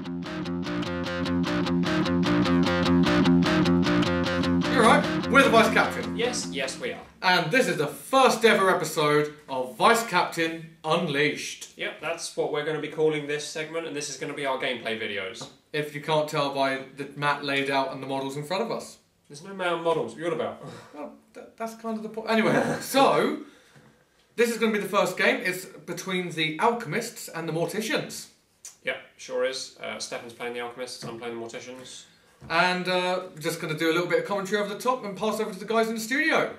You're right, we're the Vice Captain. Yes, yes we are. And this is the first ever episode of ViceCaptain Unleashed. Yep, that's what we're going to be calling this segment, and this is going to be our gameplay videos. If you can't tell by the map laid out and the models in front of us. There's no man models, what are you on about? Well, that's kind of the point. Anyway, so, this is going to be the first game. It's between the Alchemists and the Morticians. Yep, sure is. Stefan's playing the Alchemists, I'm playing the Morticians. And just going to do a little bit of commentary over the top and pass over to the guys in the studio.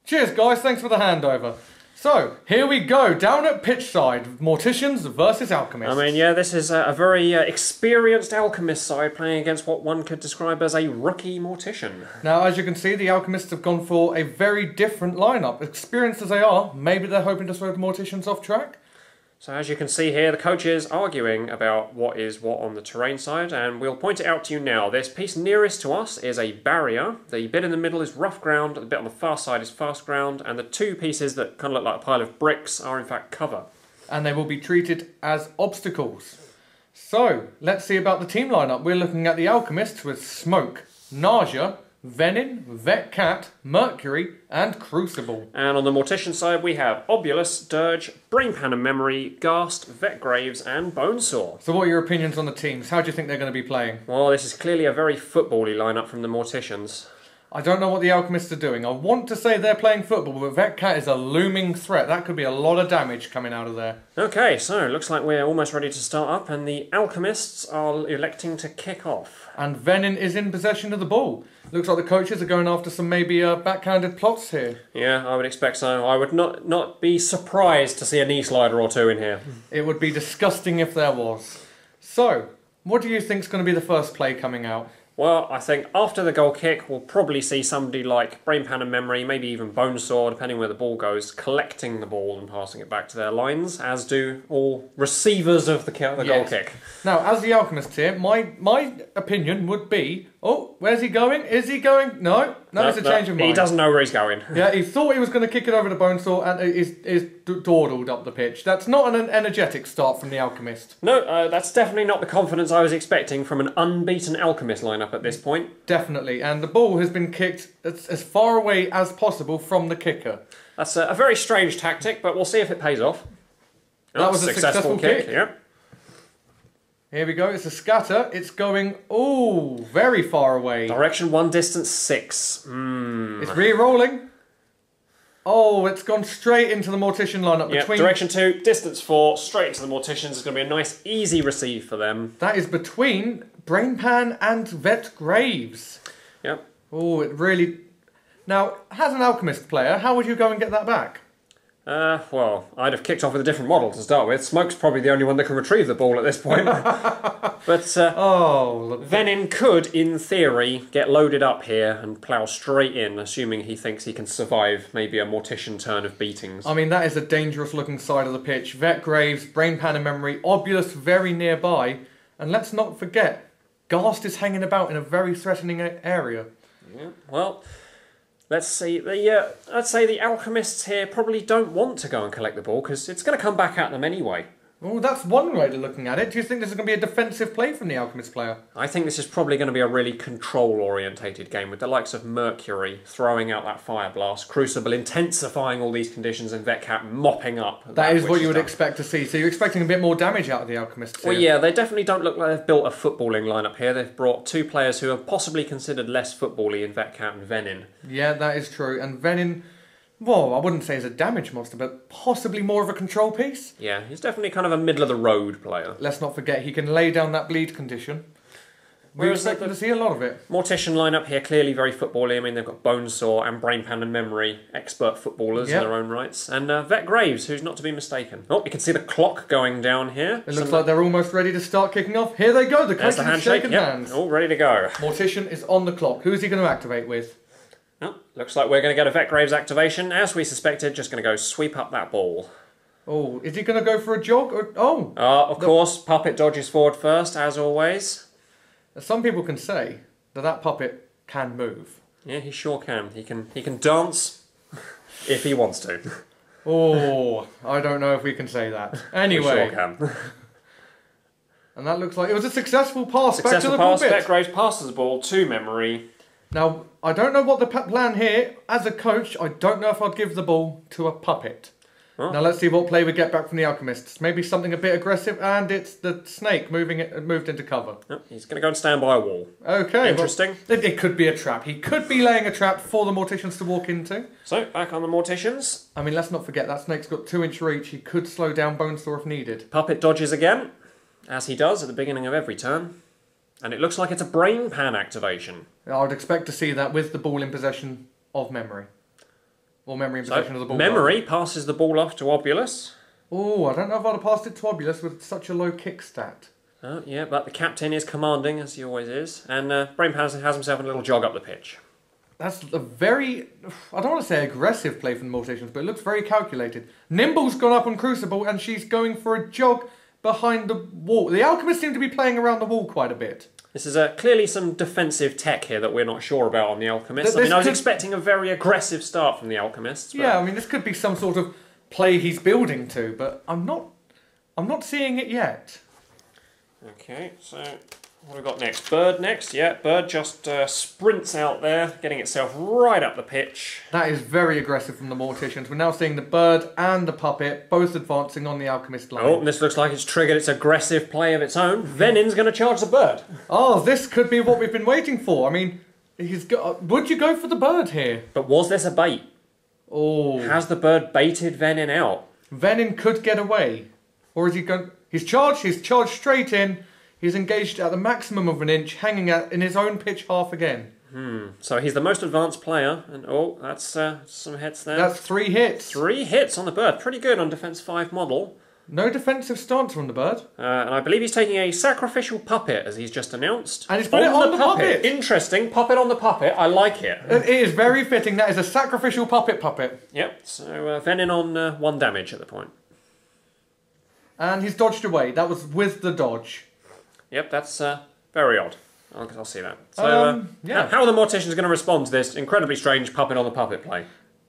Cheers guys, thanks for the handover. So, here we go, down at pitch side, Morticians versus Alchemists. I mean, yeah, this is a very experienced Alchemist side playing against what one could describe as a rookie Mortician. Now, as you can see, the Alchemists have gone for a very different lineup. Experienced as they are, maybe they're hoping to throw the Morticians off track. So as you can see here, the coach is arguing about what is what on the terrain side, and we'll point it out to you now. This piece nearest to us is a barrier, the bit in the middle is rough ground, the bit on the far side is fast ground, and the two pieces that kind of look like a pile of bricks are in fact cover. And they will be treated as obstacles. So, let's see about the team lineup. We're looking at the Alchemists with Smoke, Nausea, Venin, ViceCaptain, Mercury, and Crucible. And on the Mortician side, we have Obulus, Dirge, Brainpan and Memory, Ghast, Vetgraves, and Bonesaw. So what are your opinions on the teams? How do you think they're going to be playing? Well, this is clearly a very football-y lineup from the Morticians. I don't know what the Alchemists are doing. I want to say they're playing football, but ViceCaptain is a looming threat. That could be a lot of damage coming out of there. Okay, so it looks like we're almost ready to start up, and the Alchemists are electing to kick off. And Venin is in possession of the ball. Looks like the coaches are going after some maybe backhanded plots here. Yeah, I would expect so. I would not be surprised to see a knee slider or two in here. It would be disgusting if there was. So, what do you think is going to be the first play coming out? Well, I think after the goal kick, we'll probably see somebody like Brainpan and Memory, maybe even Bonesaw, depending where the ball goes, collecting the ball and passing it back to their lines, as do all receivers of the goal kick. Now, as the Alchemist here, my opinion would be, oh, where's he going? Is he going? No, it's a change of mind. He doesn't know where he's going. Yeah, he thought he was going to kick it over to Bonesaw and is dawdled up the pitch. That's not an energetic start from the Alchemist. No, that's definitely not the confidence I was expecting from an unbeaten Alchemist lineup at this point. Definitely, and the ball has been kicked as far away as possible from the kicker. That's a very strange tactic, but we'll see if it pays off. That was a successful kick. Yep. Here we go, it's a scatter. It's going, ooh, very far away. Direction 1, distance 6. It's re-rolling. Oh, it's gone straight into the Mortician lineup. Yep, direction 2, distance 4, straight into the Morticians. It's going to be a nice, easy receive for them. That is between Brainpan and Vetgraves. Yep. Oh, it really... Now, as an Alchemist player, how would you go and get that back? Well, I'd have kicked off with a different model to start with. Smoke's probably the only one that can retrieve the ball at this point. But oh, Venin could, in theory, get loaded up here and plough straight in, assuming he thinks he can survive maybe a Mortician turn of beatings. I mean, that is a dangerous looking side of the pitch. Vetgraves, Brainpan and Memory, Obulus very nearby. And let's not forget, Ghast is hanging about in a very threatening area. Yeah, well... Let's see, I'd say the Alchemists here probably don't want to go and collect the ball because it's going to come back at them anyway. Well, that's one way of looking at it. Do you think this is going to be a defensive play from the Alchemist player? I think this is probably going to be a really control-orientated game with the likes of Mercury throwing out that fire blast, Crucible intensifying all these conditions, and ViceCaptain mopping up. That is what you would expect to see. So you're expecting a bit more damage out of the Alchemists here. Well, yeah, they definitely don't look like they've built a footballing lineup here. They've brought two players who are possibly considered less football-y in ViceCaptain and Venin. Yeah, that is true. And Venin... well, I wouldn't say he's a damage monster, but possibly more of a control piece. Yeah, he's definitely kind of a middle-of-the-road player. Let's not forget, he can lay down that bleed condition. We're expecting to see a lot of it. Mortician lineup here, clearly very football-y. I mean, they've got Bonesaw and Brainpan and Memory, expert footballers in their own rights. And Vetgraves, who's not to be mistaken. Oh, you can see the clock going down here. It looks like they're almost ready to start kicking off. Here they go, the coaches have shaken hands. All ready to go. Mortician is on the clock. Who's he going to activate with? Oh, looks like we're going to get a Vetgraves activation. As we suspected, just going to go sweep up that ball. Oh, is he going to go for a jog? Or, of course, Puppet dodges forward first, as always. Some people can say that that puppet can move. Yeah, he sure can. He can dance if he wants to. Oh, I don't know if we can say that. Anyway. We sure can. And that looks like it was a successful pass back to Successful the pass. pulpit. Vetgraves passes the ball to Memory. Now, I don't know what the plan here. As a coach, I don't know if I'd give the ball to a puppet. Oh. Now let's see what play we get back from the Alchemists. Maybe something a bit aggressive, and it's the snake moved into cover. Oh, he's going to go and stand by a wall. Okay. Interesting. Well, it could be a trap. He could be laying a trap for the Morticians to walk into. So, back on the Morticians. I mean, let's not forget, that snake's got 2-inch reach. He could slow down Bonesaw if needed. Puppet dodges again, as he does at the beginning of every turn. And it looks like it's a Brain Pan activation. I would expect to see that with the ball in possession of Memory. Or Memory in possession of the ball. Memory passes the ball off to Obulus. Oh, I don't know if I'd have passed it to Obulus with such a low kick stat. Oh, yeah, but the captain is commanding, as he always is. And Brain Pan has himself a little jog up the pitch. That's a very, I don't want to say aggressive play from the Morticians, but it looks very calculated. Nimble's gone up on Crucible and she's going for a jog behind the wall. The Alchemists seem to be playing around the wall quite a bit. This is clearly some defensive tech here that we're not sure about on the Alchemists. I was expecting a very aggressive start from the Alchemists. But... yeah, I mean, this could be some sort of play he's building to, but I'm not seeing it yet. Okay, so what have we got next? Bird next. Yeah, Bird just sprints out there, getting itself right up the pitch. That is very aggressive from the Morticians. We're now seeing the Bird and the Puppet both advancing on the Alchemist line. Oh, and this looks like it's triggered its aggressive play of its own. Venin's going to charge the Bird. Oh, this could be what we've been waiting for. I mean, would you go for the Bird here? But was this a bait? Oh. Has the Bird baited Venin out? Venin could get away. Or is he going... He's charged straight in. He's engaged at the maximum of an inch, hanging out in his own pitch half again. So he's the most advanced player, and oh, that's some hits there. That's 3 hits. 3 hits on the Bird. Pretty good on Defense 5 model. No defensive stance from the Bird. And I believe he's taking a sacrificial puppet, as he's just announced. And he's put it on the puppet. Interesting. Puppet on the puppet. I like it. It is very fitting. That is a sacrificial puppet. Yep. So Venin on 1 damage at the point. And he's dodged away. That was with the dodge. Yep, that's very odd. I'll see that. So, yeah. How are the Morticians going to respond to this incredibly strange puppet on the puppet play?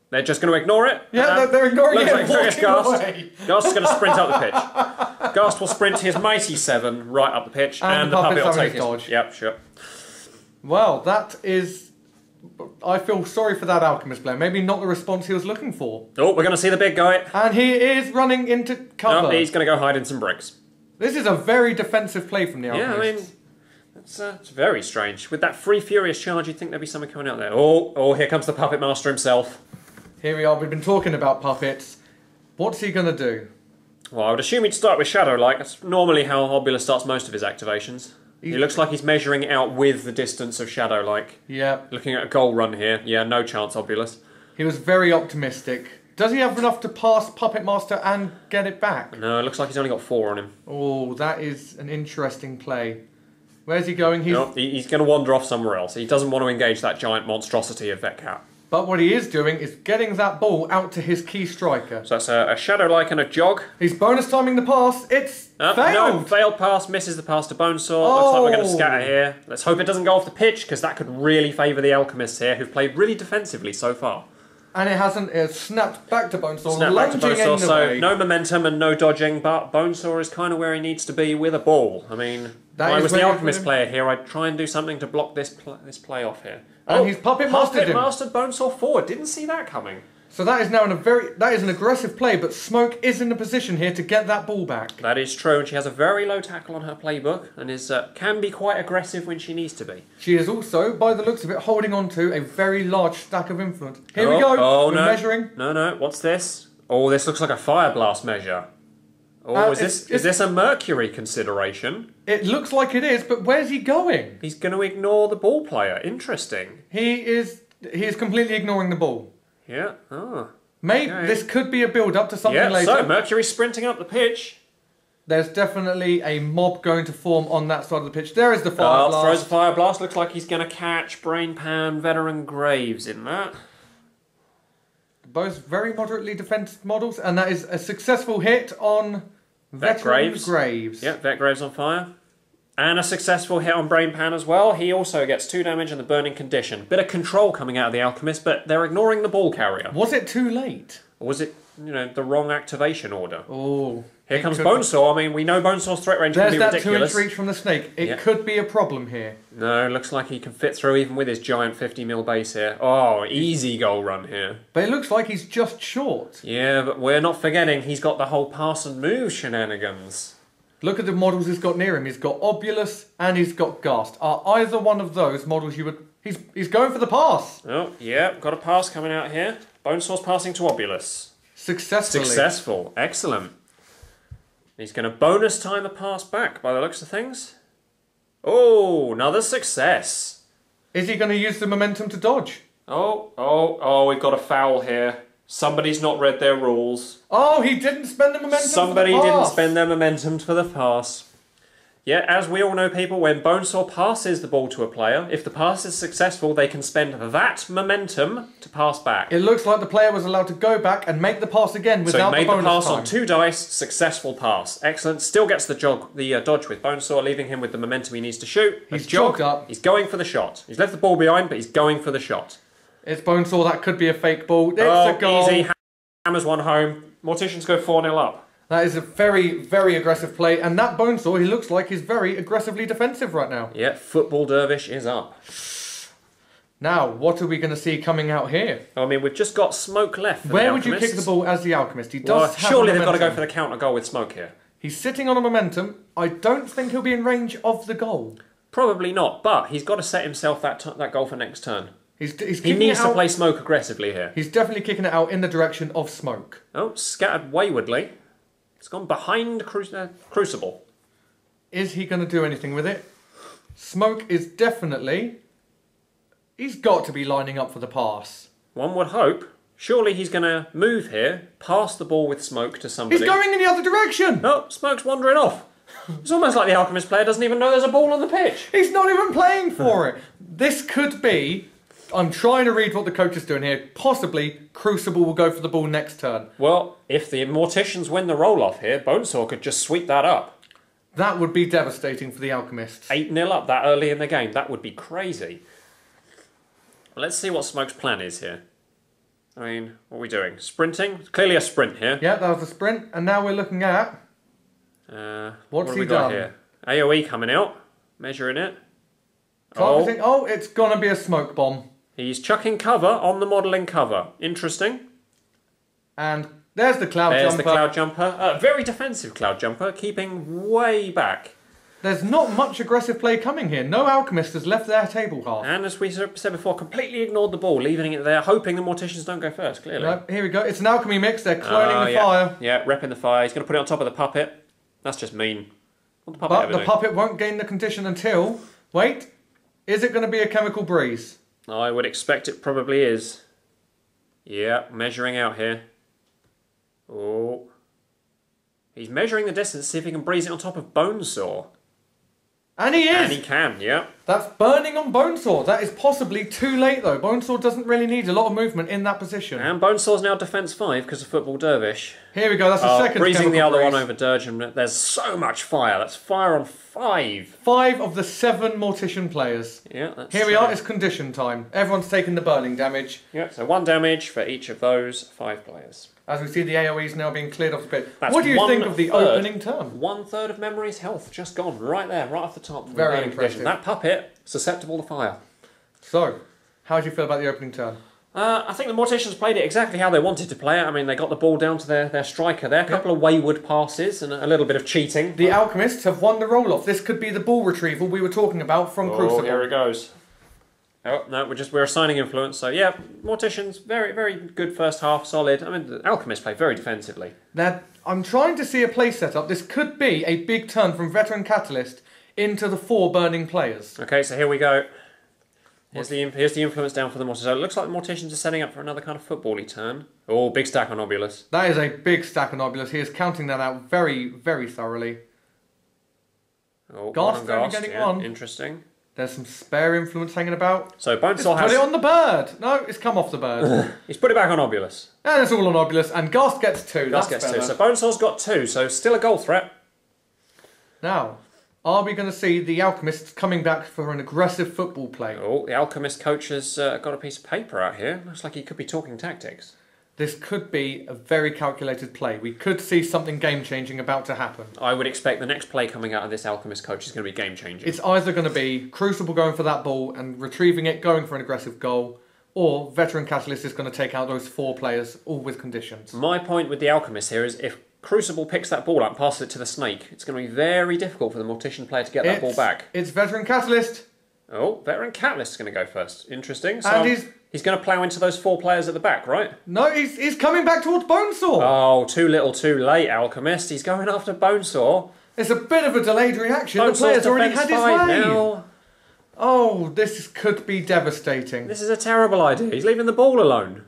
They're just going to ignore it? Yeah, they're ignoring it and walking away. Gast is going to sprint up the pitch. Gast will sprint his mighty 7 right up the pitch, and the puppet will take his dodge. Yep, sure. Well, that is... I feel sorry for that Alchemist player. Maybe not the response he was looking for. Oh, we're going to see the big guy. And he is running into cover. No, he's going to go hide in some bricks. This is a very defensive play from the Alchemist. Yeah, I mean, it's very strange. With that free Furious charge, you'd think there'd be something coming out there. Oh, here comes the Puppet Master himself. Here we are. We've been talking about puppets. What's he going to do? Well, I would assume he'd start with Shadow-like. That's normally how Obulus starts most of his activations. He looks like he's measuring it out with the distance of Shadow-like. Yeah. Looking at a goal run here. Yeah, no chance, Obulus. He was very optimistic. Does he have enough to pass Puppet Master and get it back? No, it looks like he's only got 4 on him. Oh, that is an interesting play. Where's he going? He's going to wander off somewhere else. He doesn't want to engage that giant monstrosity of VetCap. But what he is doing is getting that ball out to his key striker. So that's a Shadow-like and a jog. He's bonus timing the pass. It's failed. No, failed pass, misses the pass to Bonesaw. Looks like we're going to scatter here. Let's hope it doesn't go off the pitch, because that could really favour the Alchemists here, who've played really defensively so far. And it hasn't. It's snapped back to Bonesaw. Snapped back to Bonesaw, so no momentum and no dodging, but Bonesaw is kind of where he needs to be with a ball. I mean, if I was the Alchemist player here, I'd try and do something to block this play off here. And he's Puppet Mastered him. Mastered Bonesaw forward. Didn't see that coming. So that is now that is an aggressive play, but Smoke is in a position here to get that ball back. That is true, and she has a very low tackle on her playbook, and can be quite aggressive when she needs to be. She is also, by the looks of it, holding on to a very large stack of influence. Here we go. Oh, We're measuring. No. What's this? Oh, this looks like a Fire Blast measure. Oh, is this a Mercury consideration? It looks like it is, but where's he going? He's going to ignore the ball player. Interesting. He is completely ignoring the ball. Yeah. Oh. Maybe this could be a build-up to something later. So Mercury's sprinting up the pitch. There's definitely a mob going to form on that side of the pitch. There is the Fire Blast. Throws a Fire Blast. Looks like he's going to catch Brain Pan, Veteran Graves in that. Both very moderately defensive models, and that is a successful hit on Veteran Graves. Yep, Vet Graves on fire. And a successful hit on Brain Pan as well. He also gets 2 damage in the burning condition. Bit of control coming out of the Alchemist, but they're ignoring the ball carrier. Was it too late? Or was it... the wrong activation order. Oh. Here comes Bonesaw. I mean, we know Bonesaw's threat range can be ridiculous. There's that 2-inch reach from the snake. It could be a problem here. No, looks like he can fit through even with his giant 50mm base here. Oh, easy goal run here. But it looks like he's just short. Yeah, but we're not forgetting he's got the whole pass and move shenanigans. Look at the models he's got near him. He's got Obulus and he's got Ghast. Are either one of those models you would... He's going for the pass. Oh, yeah, got a pass coming out here. Bonesaw's passing to Obulus. Successfully. Successful. Excellent. He's going to bonus time a pass back by the looks of things. Oh, another success. Is he going to use the momentum to dodge? Oh, we've got a foul here. Somebody's not read their rules. Oh, he didn't spend the momentum Somebody for the pass. didn't spend their momentum for the pass. Yeah, as we all know, people, when Bonesaw passes the ball to a player, if the pass is successful, they can spend that momentum to pass back. It looks like the player was allowed to go back and make the pass again without the bonus time. So he made the pass on 2 dice, successful pass. Excellent. Still gets the dodge with Bonesaw, leaving him with the momentum he needs to shoot. He's jogged up. He's going for the shot. He's left the ball behind, but he's going for the shot. It's Bonesaw. That could be a fake ball. It's a goal. Easy. Hammers one home. Morticians go 4-0 up. That is a very, very aggressive play. And that Bonesaw, he looks like he's very aggressively defensive right now. Yeah, Football Dervish is up. Now, what are we going to see coming out here? I mean, we've just got Smoke left for Where would you kick the ball as the Alchemist? He does have surely they've got to go for the counter goal with Smoke here. He's sitting on a momentum. I don't think he'll be in range of the goal. Probably not, but he's got to set himself that goal for next turn. He needs to play Smoke aggressively here. He's definitely kicking it out in the direction of Smoke. Oh, scattered waywardly. It's gone behind Crucible. Is he going to do anything with it? Smoke is definitely... He's got to be lining up for the pass. One would hope. Surely he's going to move here, pass the ball with Smoke to somebody. He's going in the other direction! Oh, Smoke's wandering off. It's almost like the Alchemist player doesn't even know there's a ball on the pitch. He's not even playing for it. This could be... I'm trying to read what the coach is doing here. Possibly, Crucible will go for the ball next turn. Well, if the Morticians win the roll-off here, Bonesaw could just sweep that up. That would be devastating for the Alchemists. 8-0 up that early in the game. That would be crazy. Let's see what Smoke's plan is here. I mean, what are we doing? Sprinting? Clearly a sprint here. Yeah, that was a sprint. And now we're looking at... What's he done here? AoE coming out. Measuring it. Targeting. Oh, it's going to be a smoke bomb. He's chucking cover on the modelling cover. Interesting. And there's the cloud jumper. There's the cloud jumper. Very defensive cloud jumper, keeping way back. There's not much aggressive play coming here. No Alchemist has left their table half. And as we said before, completely ignored the ball, leaving it there, hoping the Morticians don't go first, clearly. No, here we go. It's an alchemy mix. They're cloning the fire. Yeah, repping the fire. He's going to put it on top of the puppet. That's just mean. What the puppet puppet won't gain the condition until... Wait. Is it going to be a chemical breeze? I would expect it probably is. Yeah, measuring out here. Oh. He's measuring the distance, see if he can breeze it on top of Bonesaw. And he is! And he can, yeah. That's burning on Bonesaw. That is possibly too late, though. Bonesaw doesn't really need a lot of movement in that position. And Bonesaw's now defense 5 because of Football Dervish. Here we go. That's the second breezing the other breeze. one over Dirge, and there's so much fire. That's fire on 5. 5 of the 7 Mortician players. Yeah, that's Here we are. It's condition time. Everyone's taking the burning damage. Yeah, so 1 damage for each of those 5 players. As we see the AoEs now being cleared off the pitch. That's What do you think of the opening turn? 1/3 of Memory's health just gone right there, right off the top. Very impressive. That puppet, susceptible to fire. So, how do you feel about the opening turn? I think the Morticians played it exactly how they wanted to play it. I mean, they got the ball down to their striker there. A couple of wayward passes and a little bit of cheating. The Alchemists have won the roll-off. This could be the ball retrieval we were talking about from Crucible. Here it goes. Oh, no, we're assigning influence. So, yeah, Morticians, very, very good first half, solid. I mean, the Alchemists play very defensively. Now, I'm trying to see a play setup. This could be a big turn from Veteran Catalyst into the 4 burning players. Okay, so here we go. Here's the influence down for the Morticians. So it looks like the Morticians are setting up for another kind of football-y turn. Oh, big stack on Obulus. That is a big stack on Obulus. He is counting that out very, very thoroughly. Oh, Ghast only getting one. Interesting. There's some spare influence hanging about. So Bonesaw has... put it on the bird. No, it's come off the bird. He's put it back on Obulus. And it's all on Obulus. And Ghast gets 2. Ghast gets 2. So Bonesaw's got 2. So still a goal threat. Now, are we going to see the Alchemists coming back for an aggressive football play? Oh, the Alchemist coach has got a piece of paper out here. Looks like he could be talking tactics. This could be a very calculated play. We could see something game-changing about to happen. I would expect the next play coming out of this Alchemist coach is going to be game-changing. It's either going to be Crucible going for that ball and retrieving it, going for an aggressive goal, or Veteran Catalyst is going to take out those 4 players, all with conditions. My point with the Alchemist here is if Crucible picks that ball up and passes it to the Snake, it's going to be very difficult for the Mortician player to get that ball back. It's Veteran Catalyst. Oh, Veteran Catalyst is going to go first. Interesting. So And he's going to plough into those 4 players at the back, right? No, he's coming back towards Bonesaw. Oh, too little, too late, Alchemist. He's going after Bonesaw. It's a bit of a delayed reaction. The player's already had his way. Now. Oh, this could be devastating. This is a terrible idea. He's leaving the ball alone.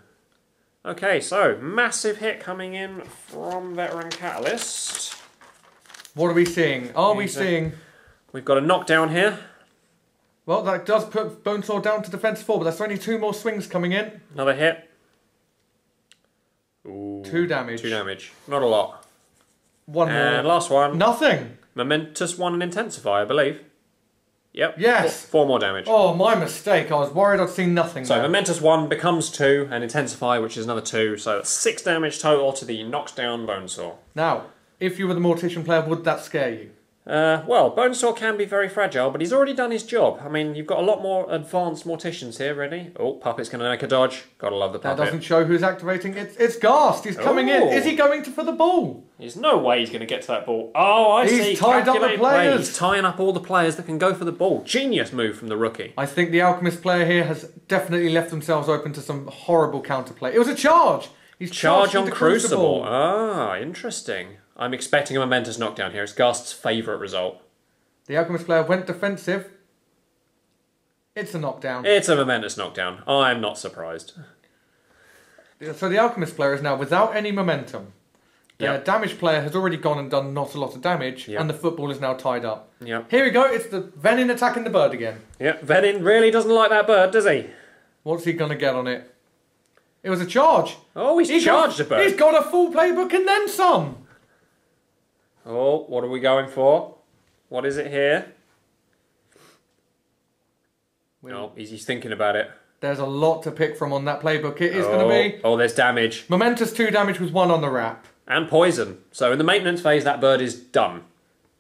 Okay, so massive hit coming in from Veteran Catalyst. What are we seeing? We seeing... We've got a knockdown here. Well, that does put Bonesaw down to defence 4, but that's only 2 more swings coming in. Another hit. Ooh, 2 damage. 2 damage. Not a lot. 1 more. And last one. Nothing. Momentous 1 and Intensify, I believe. Yep. Yes. 4 more damage. Oh, my mistake. I was worried I'd seen nothing So there. Momentous 1 becomes 2, and Intensify, which is another 2. So that's 6 damage total to the knocked down Bonesaw. Now, if you were the Mortician player, would that scare you? Well, Bonesaw can be very fragile, but he's already done his job. I mean, you've got a lot more advanced Morticians here, ready? Oh, Puppet's going to make a dodge. Gotta love the That Puppet. doesn't show who's activating. It's Ghast. He's coming in. Is he going for the ball? There's no way he's going to get to that ball. Oh, I see. He's tied up the Calculated play. players. He's tying up all the players that can go for the ball. Genius move from the rookie. I think the Alchemist player here has definitely left themselves open to some horrible counterplay. It was a charge. He's Charge charged on into Crucible. Ah, interesting. I'm expecting a momentous knockdown here. It's Ghast's favourite result. The Alchemist player went defensive. It's a knockdown. It's a momentous knockdown. I'm not surprised. So the Alchemist player is now without any momentum. Their damage player has already gone and done not a lot of damage, and the football is now tied up. Yep. Here we go, it's the Venin attacking the bird again. Yep, Venin really doesn't like that bird, does he? What's he going to get on it? It was a charge. Oh, he's charged a bird. He's got a full playbook and then some. Oh, what are we going for? What is it here? Oh, he's thinking about it. There's a lot to pick from on that playbook. It is going to be... Oh, there's damage. Momentous 2 damage with 1 on the wrap. And poison. So in the maintenance phase, that bird is done.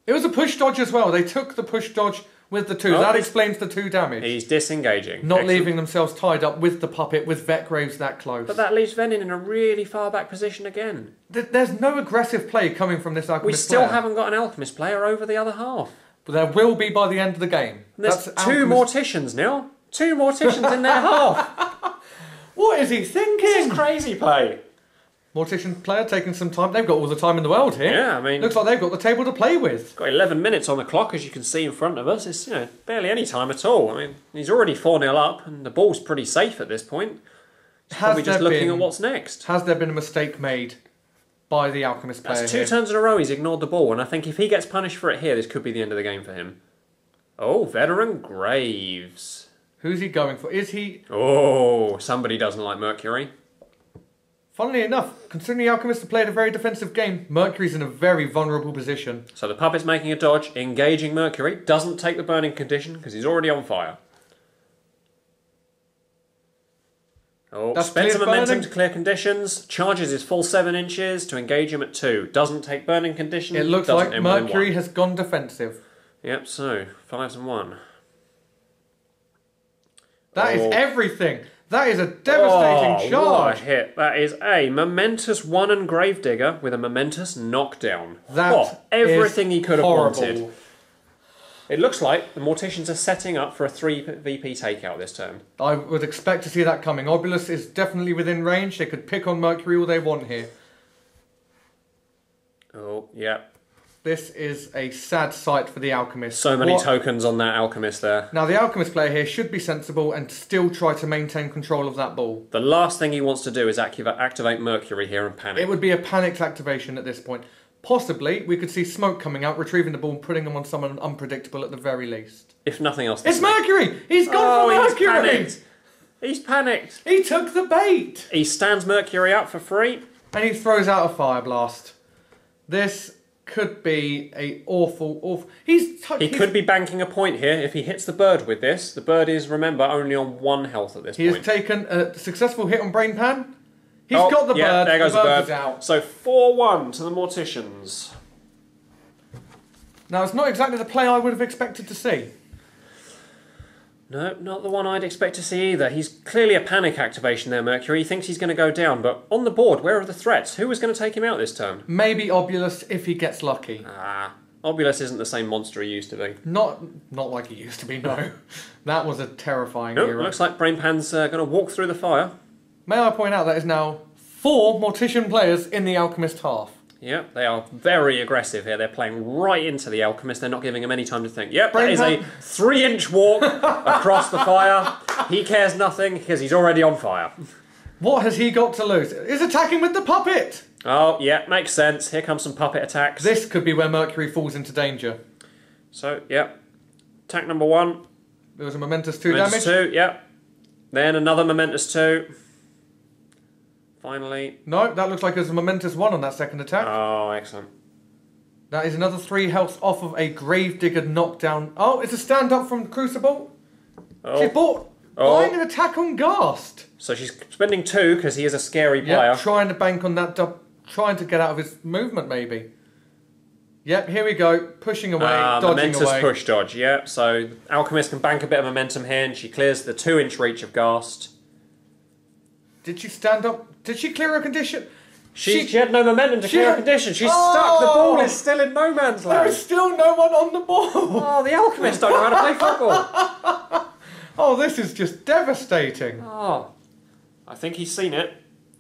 It was a push dodge as well. They took the push dodge with the 2. That explains the 2 damage. He's disengaging. Not leaving themselves tied up with the puppet, with Vet Graves that close. But that leaves Venin in a really far back position again. There's no aggressive play coming from this Alchemist We still player. haven't got an Alchemist player over the other half. But there will be by the end of the game. And there's 2 Morticians now. 2 Morticians in their half. What is he thinking? This is crazy play. Mortician player taking some time. They've got all the time in the world here. Yeah, I mean... Looks like they've got the table to play with. Got 11 minutes on the clock, as you can see in front of us. It's, barely any time at all. I mean, he's already 4-0 up, and the ball's pretty safe at this point. He's probably just looking at what's next. Has there been a mistake made by the Alchemist player That's 2 turns in a row he's ignored the ball, and I think if he gets punished for it here, this could be the end of the game for him. Oh, Veteran Graves. Who's he going for? Is he... Oh, somebody doesn't like Mercury. Funnily enough, considering the Alchemist have played a very defensive game, Mercury's in a very vulnerable position. So the puppet's making a dodge, engaging Mercury, doesn't take the burning condition because he's already on fire. Oh, spends some momentum to clear conditions, charges his full 7 inches to engage him at 2. Doesn't take burning condition. It looks like Mercury has gone defensive. Yep, so 5 and 1. That is everything. That is a devastating charge. What a hit. That is a momentous 1 and Gravedigger with a momentous knockdown. That everything he could have horrible. wanted. It looks like the Morticians are setting up for a 3 VP takeout this turn. I would expect to see that coming. Obulus is definitely within range. They could pick on Mercury all they want here. Oh, yeah. This is a sad sight for the Alchemist. So many tokens on that Alchemist there. Now, the Alchemist player here should be sensible and still try to maintain control of that ball. The last thing he wants to do is activate Mercury here and panic. It would be a panicked activation at this point. Possibly, we could see Smoke coming out, retrieving the ball, and putting him on someone unpredictable at the very least. If nothing else... It's Mercury! He's gone for Mercury! Panicked. He's panicked! He took the bait! He stands Mercury up for free. And he throws out a Fire Blast. This could be a awful... He could be banking a point here if he hits the bird with this. The bird is, remember, only on 1 health at this point. He has taken a successful hit on Brain Pan. He's got the bird. There goes the bird. Is out. So 4-1 to the Morticians. Now, it's not exactly the play I would have expected to see. No, not the one I'd expect to see either. He's clearly a panic activation there, Mercury. He thinks he's going to go down, but on the board, where are the threats? Who was going to take him out this turn? Maybe Obulus if he gets lucky. Obulus isn't the same monster he used to be. Not like he used to be, no. That was a terrifying Nope, era. looks like Brainpan's going to walk through the fire. May I point out that is now 4 Mortician players in the Alchemist half. Yep, they are very aggressive here. They're playing right into the Alchemist. They're not giving him any time to think. Yep, that is a 3-inch walk across the fire. He cares nothing because he's already on fire. What has he got to lose? He's attacking with the puppet! Oh, yeah, makes sense. Here comes some puppet attacks. This could be where Mercury falls into danger. So, yep. Attack number 1. There was a momentous 2 Momentous damage. 2, yep. Then another momentous 2. Finally. No, that looks like there's a momentous 1 on that second attack. Oh, excellent. That is another 3 health off of a Gravedigger knockdown. Oh, it's a stand up from Crucible. Oh. She's buying an attack on Ghast. So she's spending 2 because he is a scary player. Yep, trying to bank on that, trying to get out of his movement maybe. Yep, here we go. Pushing away, dodging momentous away. push dodge, yep. So Alchemist can bank a bit of momentum here and she clears the 2-inch reach of Ghast. Did she stand up? Did she clear her condition? She had no momentum to clear her condition. She's stuck. The ball is still in no man's land. There is still no one on the ball. Oh, the Alchemists don't know how to play football. Oh, this is just devastating. Oh, I think he's seen it.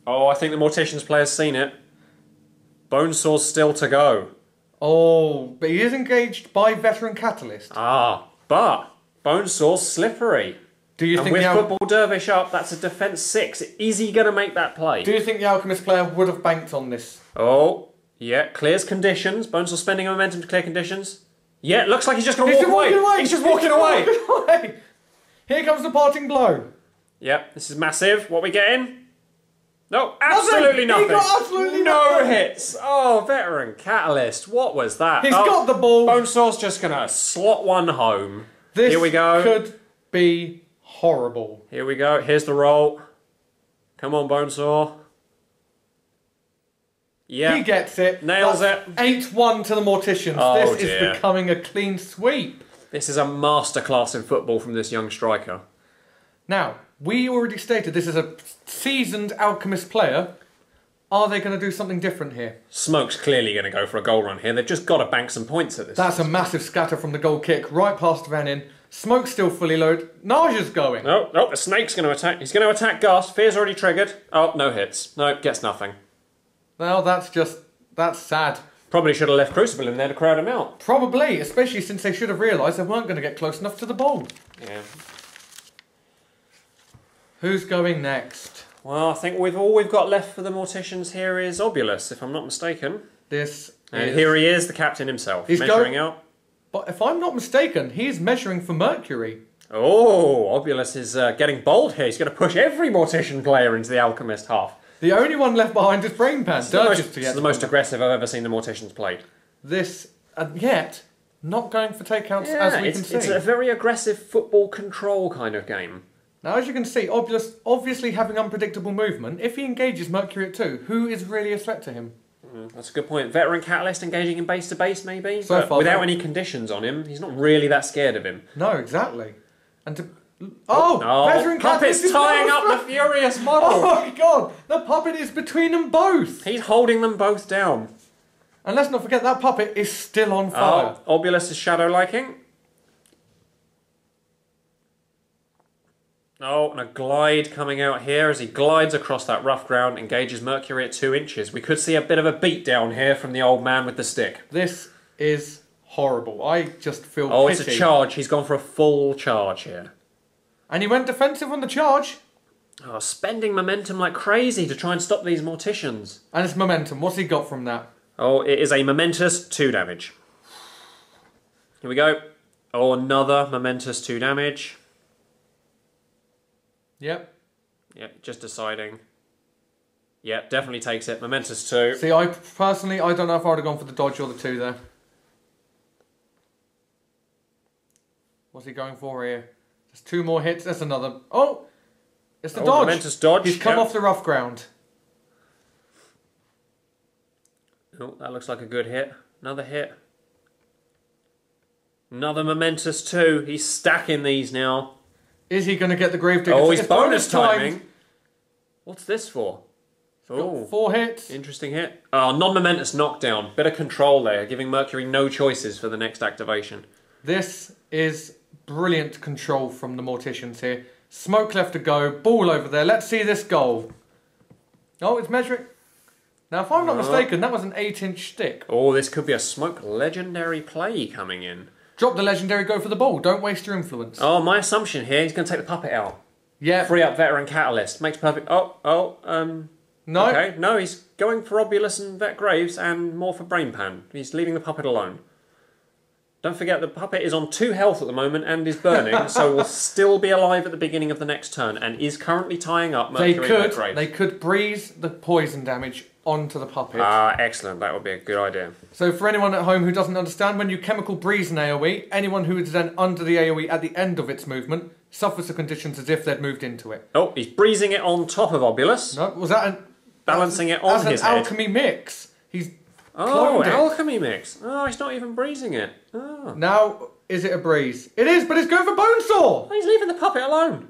Oh, I think the Morticians player's seen it. Bonesaw's still to go. Oh, but he is engaged by Veteran Catalyst. But Bonesaw's slippery. Do you And think with the Football Dervish up, that's a defense 6. Is he going to make that play? Do you think the Alchemist player would have banked on this? Oh, yeah, clears conditions. Bonesaw spending momentum to clear conditions. Yeah, looks like he's just going to walk away. He's just walking away. Here comes the parting blow. Yep, this is massive. What are we getting? No, absolutely nothing. He got absolutely no nothing. hits. Oh, Veteran Catalyst. What was that? He's got the ball. Bonesaw's just going to slot one home. This Here we go. could be horrible. Here we go. Here's the roll. Come on, Bonesaw. Yeah. He gets it. Nails it. 8-1 to the Morticians. Oh, this dear. is becoming a clean sweep. This is a masterclass in football from this young striker. Now, we already stated this is a seasoned Alchemist player. Are they going to do something different here? Smoke's clearly going to go for a goal run here. They've just got to bank some points at this. That's a massive scatter from the goal kick, right past Vanin. Smoke's still fully loaded. Naja's going. Oh, the snake's going to attack. He's going to attack Ghast. Fear's already triggered. Oh, no hits. No, gets nothing. Well, that's sad. Probably should have left Crucible in there to crowd him out. Probably, especially since they should have realised they weren't going to get close enough to the ball. Yeah. Who's going next? Well, I think all we've got left for the Morticians here is Obulus, if I'm not mistaken. And here he is, the captain himself, measuring out. But if I'm not mistaken, he's measuring for Mercury. Oh, Obulus is getting bold here. He's going to push every Mortician player into the Alchemist half. The only one left behind is Brainpan. It's the most aggressive I've ever seen the Morticians played. This, and yet, not going for takeouts as we can see. It's a very aggressive football control kind of game. Now, as you can see, Obulus obviously having unpredictable movement. If he engages Mercury at 2, who is really a threat to him? That's a good point. Veteran Catalyst engaging him base to base, maybe? So but far, without any conditions on him, he's not really that scared of him. No, exactly. And to... Veteran Catalyst Puppet's tying up the furious model! Oh my god! The puppet is between them both! He's holding them both down. And let's not forget that puppet is still on fire. Obulus is shadow liking. Oh, and a glide coming out here as he glides across that rough ground, engages Mercury at 2 inches. We could see a bit of a beat down here from the old man with the stick. This is horrible. I just feel pity. It's a charge. He's gone for a full charge here. And he went defensive on the charge. Oh, spending momentum like crazy to try and stop these Morticians. And it's momentum. What's he got from that? Oh, it is a momentous 2 damage. Here we go. Oh, another momentous 2 damage. Yep. Yep, just deciding. Yep, definitely takes it. Momentous 2. See, I don't know if I would have gone for the dodge or the 2 there. What's he going for here? There's 2 more hits. That's another. Oh! It's the dodge. Momentous dodge. He's come off the rough ground. Oh, that looks like a good hit. Another hit. Another momentous 2. He's stacking these now. Is he going to get the Gravedigger? Oh, he's bonus timing. What's this for? Oh, 4 hits. Interesting hit. Oh, non-momentous knockdown. Bit of control there, giving Mercury no choices for the next activation. This is brilliant control from the Morticians here. Smoke left to go. Ball over there. Let's see this goal. Oh, it's measuring. Now, if I'm not mistaken, that was an 8-inch stick. Oh, this could be a Smoke legendary play coming in. Drop the legendary, go for the ball. Don't waste your influence. Oh, my assumption here, he's going to take the puppet out. Yeah. Free up Veteran Catalyst. Makes perfect... No. Okay, no, he's going for Obulus and Vet Graves and more for Brain Pan. He's leaving the puppet alone. Don't forget the puppet is on 2 health at the moment and is burning, so will still be alive at the beginning of the next turn and is currently tying up Mercury and Vet Graves. They could breeze the poison damage onto the puppet. Ah, excellent. That would be a good idea. So for anyone at home who doesn't understand, when you chemical breeze an AoE, anyone who is then under the AoE at the end of its movement suffers the conditions as if they'd moved into it. Oh, he's breezing it on top of Obulus. No, was that an... Balancing it on his head. That's an alchemy mix. He's Oh, cloned it. alchemy mix. Oh, he's not even breezing it. Oh. Now, is it a breeze? It is, but it's going for Bonesaw! Oh, he's leaving the puppet alone.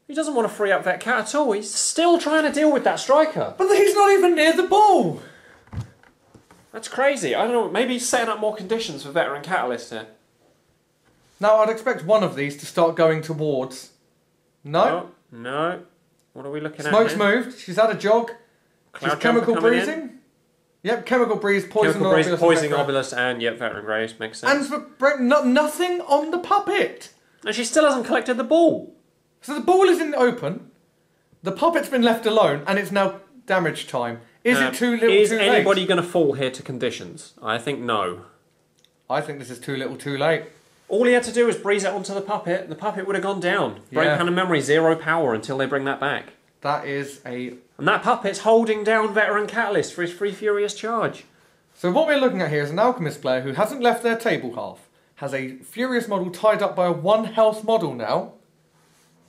He doesn't want to free up that cat at all. He's still trying to deal with that striker. But he's not even near the ball! That's crazy. I don't know. Maybe he's setting up more conditions for Veteran Catalyst here. Now, I'd expect one of these to start going towards... No. No. What are we looking Smoke's at here? moved. She's had a jog. Cloud She's chemical Jumper coming breezing. in. Yep, chemical breeze, poison Chemical breeze, Obulus, poisoning Obulus, and yep, Veteran Graves. Makes sense. And for nothing on the puppet. And she still hasn't collected the ball. So the ball is in the open. The puppet's been left alone, and it's now damage time. Is it too little, Is too late? anybody going to fall here to conditions? I think no. I think this is too little, too late. All he had to do was breeze it onto the puppet. The puppet would have gone down. Brain Yeah. Pan and Memory, 0 power until they bring that back. That is a... And that puppet's holding down Veteran Catalyst for his free Furious charge. So what we're looking at here is an Alchemist player who hasn't left their table half. Has a Furious model tied up by a 1 health model now.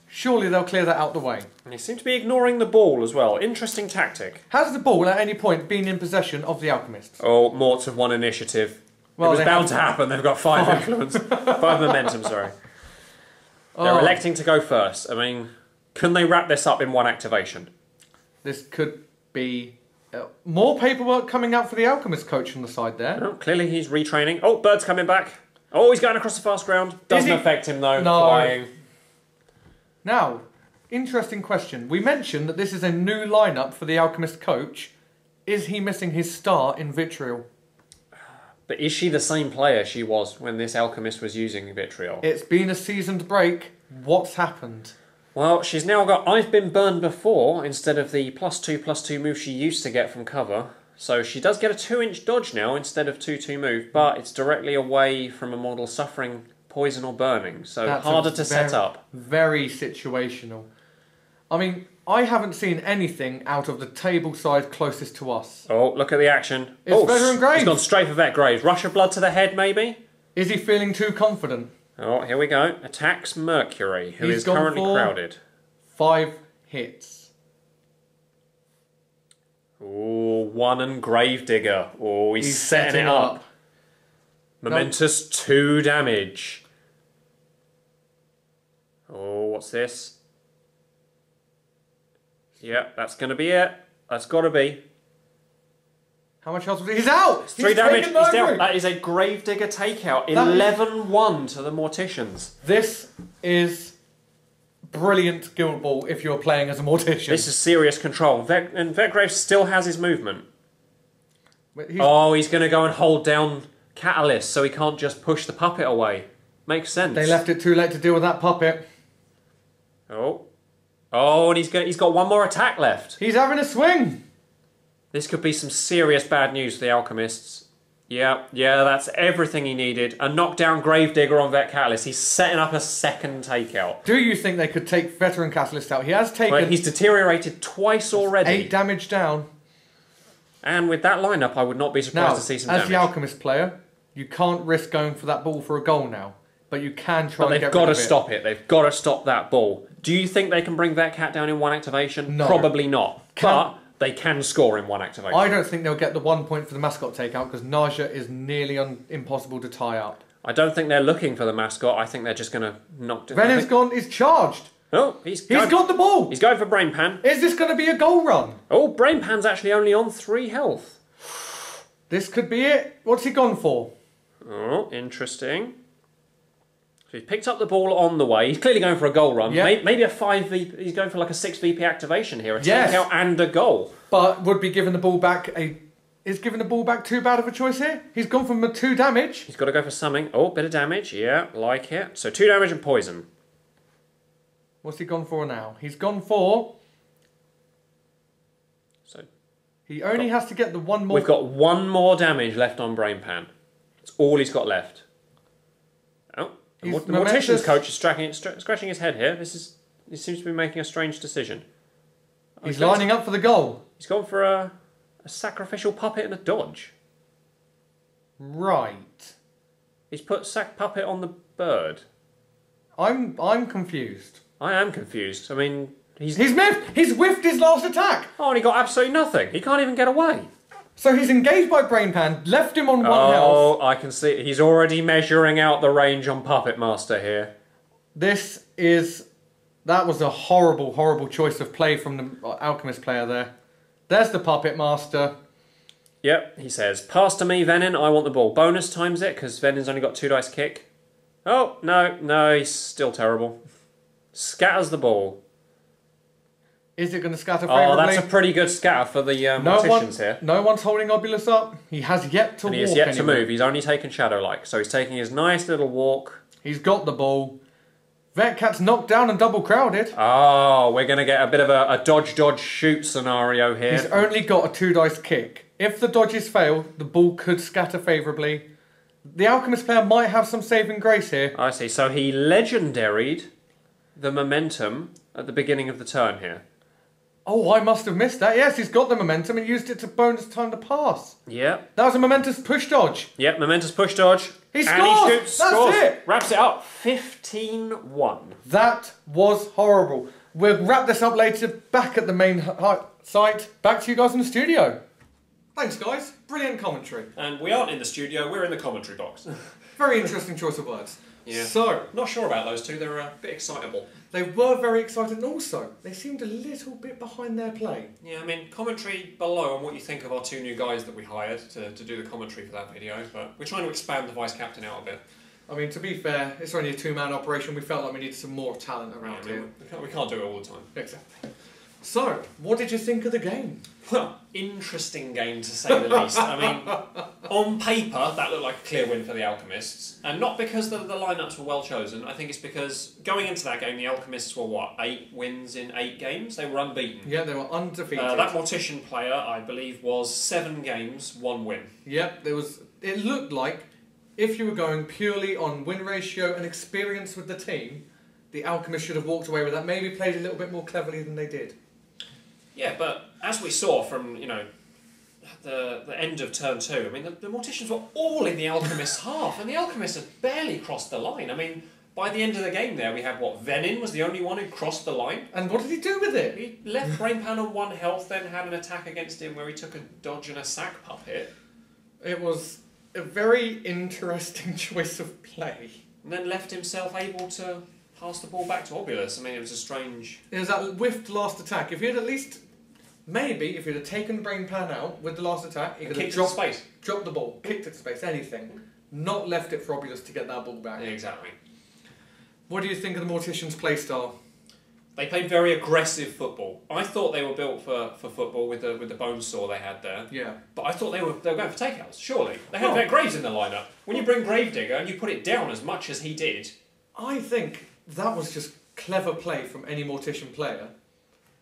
Surely they'll clear that out the way. And he seemed to be ignoring the ball as well. Interesting tactic. Has the ball at any point been in possession of the Alchemists? Oh, Morts have won initiative. Well, it was they bound have- to happen. They've got 5 influence. 5 momentum, sorry. They're Oh. electing to go first. I mean, can they wrap this up in 1 activation? This could be... more paperwork coming out for the Alchemist coach on the side there. Oh, clearly he's retraining. Oh, Bird's coming back. Oh, he's going across the fast ground. Doesn't affect him though. No. Flying. Now, interesting question. We mentioned that this is a new lineup for the Alchemist coach. Is he missing his star in Vitriol? But is she the same player she was when this Alchemist was using Vitriol? It's been a seasoned break. What's happened? Well, she's now got I've been burned before instead of the +2/+2 move she used to get from cover. So she does get a 2-inch dodge now instead of 2/2 move, but it's directly away from a model suffering poison or burning, so That's harder to set up. Very situational. I mean, I haven't seen anything out of the table side closest to us. Oh, look at the action. It's Veteran Graves. He's gone straight for Vet Graves. Rush of blood to the head, maybe? Is he feeling too confident? Oh, here we go. Attacks Mercury, who He's is gone currently for- crowded. 5 hits. Oh, 1 and Gravedigger. Oh, he's setting it up. Momentous 2 damage. Oh, what's this? Yep, that's going to be it. That's got to be. How much else was it? He's out! It's 3 damage. taken He's over. down. That is a Gravedigger takeout. That is- 11-1 to the Morticians. This is brilliant Guild Ball if you're playing as a Mortician. This is serious control. And Vetgrave still has his movement. He's- Oh, he's going to go and hold down Catalyst so he can't just push the puppet away. Makes sense. They left it too late to deal with that puppet. Oh. Oh, and he's got 1 more attack left. He's having a swing! This could be some serious bad news for the Alchemists. Yeah, that's everything he needed. A knockdown Gravedigger on Vet Catalyst. He's setting up a second takeout. Do you think they could take Veteran Catalyst out? He has taken Right, he's deteriorated twice already. 8 damage down. And with that lineup, I would not be surprised Now, to see some as damage. the Alchemist player, you can't risk going for that ball for a goal now. But you can try But and they've get got rid to of it. stop it. They've got to stop that ball. Do you think they can bring Vet Cat down in 1 activation? No. Probably not. Can- But they can score in one activation. I don't think they'll get the 1 point for the mascot takeout because Naja is nearly impossible to tie up. I don't think they're looking for the mascot. I think they're just going to knock it. Venin's gone. He's charged. Oh, he's got the ball. He's going for Brain Pan. Is this going to be a goal run? Oh, Brain Pan's actually only on 3 health. This could be it. What's he gone for? Oh, interesting. So he's picked up the ball on the way. He's clearly going for a goal run. Yep. Maybe a 5 VP. He's going for like a 6 VP activation here. A Yes. takeout and a goal. But would be giving the ball back Is giving the ball back too bad of a choice here? He's gone for 2 damage. He's got to go for something. Oh, bit of damage. Yeah, like it. So 2 damage and poison. What's he gone for now? He's gone for... So he only has to get the 1 more... We've got 1 more damage left on Brain Pan. That's all he's got left. Oh, the Morticians coach is scratching his head here. He seems to be making a strange decision. He's lining up for the goal. He's gone for a sacrificial puppet and a dodge. Right. He's put sack puppet on the bird. I'm confused. I am confused. I mean, he's miffed. He's whiffed his last attack. Oh, and he got absolutely nothing. He can't even get away. So he's engaged by Brain Pan, left him on 1 health. Oh, I can see. He's already measuring out the range on Puppet Master here. That was a horrible, horrible choice of play from the Alchemist player there. There's the Puppet Master. Yep, he says, pass to me, Venin, I want the ball. Bonus times it, because Venin's only got 2 dice kick. Oh, no, he's still terrible. Scatters the ball. Is it going to scatter favourably? Oh, that's a pretty good scatter for the Morticians here. No one's holding Obulus up. He has yet to walk. And he has yet to move. He's only taken Shadow-like. So he's taking his nice little walk. He's got the ball. Vetcat's knocked down and double crowded. Oh, we're going to get a bit of a dodge-shoot scenario here. He's only got a 2 dice kick. If the dodges fail, the ball could scatter favourably. The Alchemist player might have some saving grace here. I see. So he legendaried the momentum at the beginning of the turn here. Oh, I must have missed that. Yes, he's got the momentum and used it to bonus time to pass. Yep. That was a momentous push dodge. Yep, momentous push dodge. He scores! And he shoots, That's scores. it! Wraps it up. 15-1. That was horrible. We'll wrap this up later back at the main site. Back to you guys in the studio. Thanks, guys. Brilliant commentary. And we aren't in the studio, we're in the commentary box. Very interesting choice of words. Yeah. So, not sure about those two, they're a bit excitable. They were very excited and also they seemed a little bit behind their play. Yeah, I mean, commentary below on what you think of our 2 new guys that we hired to do the commentary for that video, but we're trying to expand the Vice-Captain out a bit. I mean, to be fair, it's only a 2-man operation. We felt like we needed some more talent around Yeah, I here. mean, we can't do it all the time. Exactly. So, what did you think of the game? Well, interesting game to say the least. I mean, on paper, that looked like a clear win for the Alchemists. And not because the lineups were well chosen. I think it's because going into that game, the Alchemists were, what, 8 wins in 8 games? They were unbeaten. Yeah, they were undefeated. That Mortician player, I believe, was 7 games, 1 win. Yep, it looked like if you were going purely on win ratio and experience with the team, the Alchemists should have walked away with that. Maybe played a little bit more cleverly than they did. Yeah, but as we saw from, the end of turn 2, I mean, the Morticians were all in the Alchemist's half, and the Alchemists had barely crossed the line. I mean, by the end of the game there, we had, Venin was the only one who crossed the line. And what did he do with it? He left Brain Pan on 1 health, then had an attack against him where he took a dodge and a sack puppet. It was a very interesting choice of play. And then left himself able to pass the ball back to Obulus. I mean, it was a strange... It was that whiffed last attack. If he had at least... Maybe, if he'd have taken Brain Pan out with the last attack, he could have dropped the ball, kicked it to space, anything. Not left it for Obulus to get that ball back. Yeah, exactly. What do you think of the Morticians' playstyle? They played very aggressive football. I thought they were built for football with the bone saw they had there. Yeah. But I thought they were going for takeouts, surely. They had their Graves in the lineup. When you bring Gravedigger and you put it down as much as he did... I think that was just clever play from any Mortician player.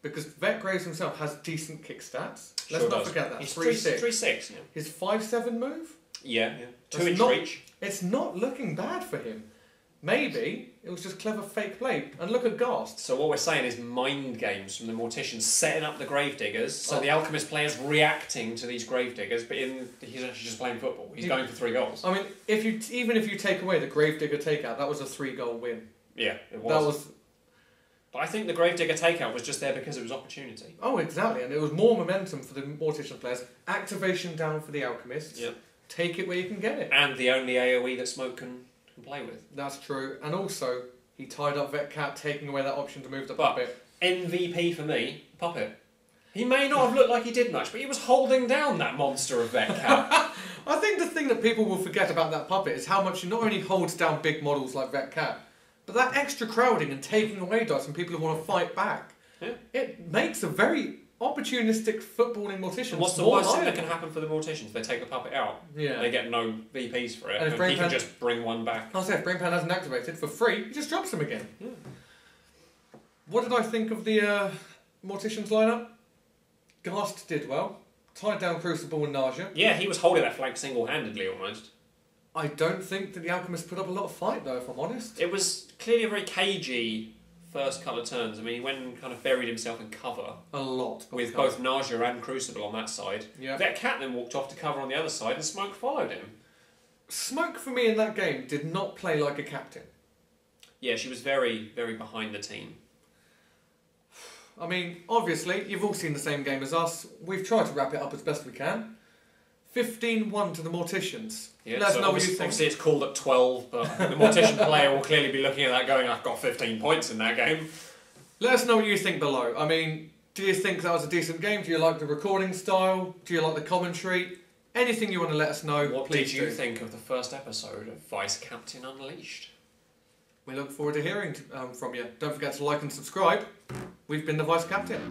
Because Vet Graves himself has decent kick stats. Let's not forget that. He's 3-6. 3-6, yeah. His 5-7 move? Yeah. 2-inch reach. It's not looking bad for him. Maybe it was just clever fake play. And look at Ghast. So what we're saying is mind games from the Morticians setting up the Gravediggers, so the Alchemist player's reacting to these Gravediggers, but he's actually just playing football. He's going for 3 goals. I mean, even if you take away the Gravedigger takeout, that was a 3-goal win. Yeah, it was. But I think the Gravedigger takeout was just there because it was opportunity. Oh, exactly. And it was more momentum for the Mortician players. Activation down for the Alchemists. Yep. Take it where you can get it. And the only AoE that Smoke can play with. That's true. And also, he tied up VetCat, taking away that option to move the puppet. MVP for me, Puppet. He may not have looked like he did much, but he was holding down that monster of VetCat. I think the thing that people will forget about that puppet is how much he not only holds down big models like VetCat, but that extra crowding and taking away dice and people who want to fight back. Yeah. It makes a very opportunistic footballing Mortician. And what's the worst thing that can happen for the Morticians? They take a puppet out. Yeah. They get no VPs for it, And if and he can Brainpan- just bring one back. I'll say if Brainpan hasn't activated for free, he just drops him again. Yeah. What did I think of the Morticians lineup? Ghast did well. Tied down Crucible and Nausea. Yeah, he was holding that flank single-handedly almost. I don't think that the Alchemists put up a lot of fight though, if I'm honest. It was clearly a very cagey first couple of turns. I mean, he went and kind of buried himself in cover. A lot. With both Nausea and Crucible on that side. Yeah. That cat then walked off to cover on the other side and Smoke followed him. Smoke, for me in that game, did not play like a captain. Yeah, she was very, very behind the team. I mean, obviously, you've all seen the same game as us. We've tried to wrap it up as best we can. 15-1 to the Morticians. Yeah, Let us so know what you think. obviously it's called at 12, but the Mortician player will clearly be looking at that going, I've got 15 points in that game. Let us know what you think below. I mean, do you think that was a decent game? Do you like the recording style? Do you like the commentary? Anything you want to let us know, What please did you do. think of the first episode of ViceCaptain Unleashed? We look forward to hearing from you. Don't forget to like and subscribe. We've been the Vice Captain.